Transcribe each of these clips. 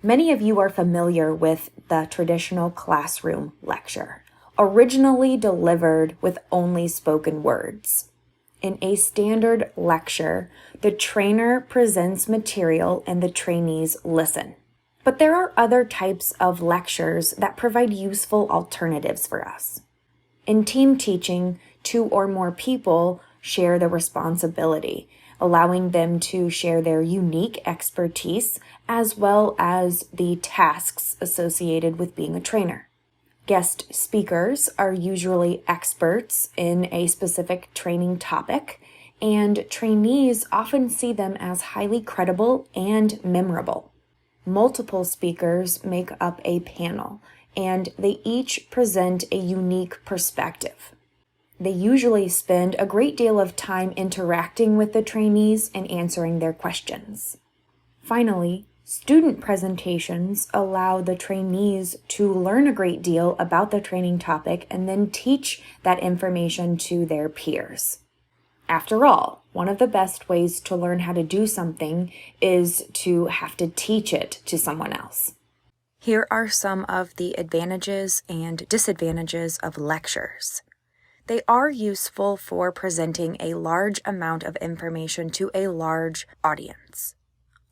Many of you are familiar with the traditional classroom lecture, originally delivered with only spoken words. In a standard lecture, the trainer presents material and the trainees listen. But there are other types of lectures that provide useful alternatives for us. In team teaching, 2 or more people share the responsibility, allowing them to share their unique expertise as well as the tasks associated with being a trainer. Guest speakers are usually experts in a specific training topic, and trainees often see them as highly credible and memorable. Multiple speakers make up a panel, and they each present a unique perspective. They usually spend a great deal of time interacting with the trainees and answering their questions. Finally, student presentations allow the trainees to learn a great deal about the training topic and then teach that information to their peers. After all, one of the best ways to learn how to do something is to have to teach it to someone else. Here are some of the advantages and disadvantages of lectures. They are useful for presenting a large amount of information to a large audience.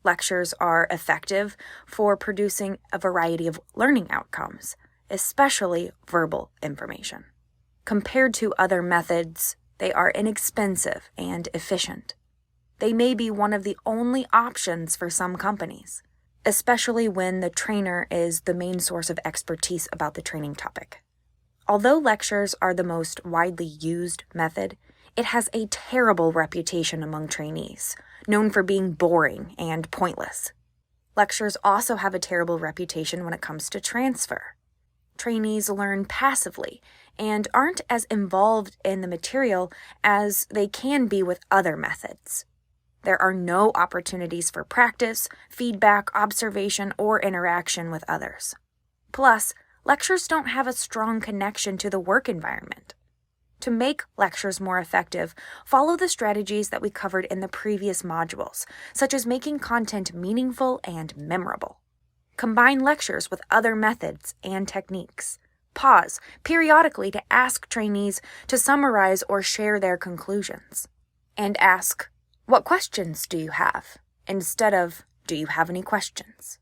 Lectures are effective for producing a variety of learning outcomes, especially verbal information. Compared to other methods, they are inexpensive and efficient. They may be one of the only options for some companies, especially when the trainer is the main source of expertise about the training topic. Although lectures are the most widely used method, it has a terrible reputation among trainees, known for being boring and pointless. Lectures also have a terrible reputation when it comes to transfer. Trainees learn passively and aren't as involved in the material as they can be with other methods. There are no opportunities for practice, feedback, observation, or interaction with others. Plus, lectures don't have a strong connection to the work environment. To make lectures more effective, follow the strategies that we covered in the previous modules, such as making content meaningful and memorable. Combine lectures with other methods and techniques. Pause periodically to ask trainees to summarize or share their conclusions. And ask, "What questions do you have?" instead of, "Do you have any questions?"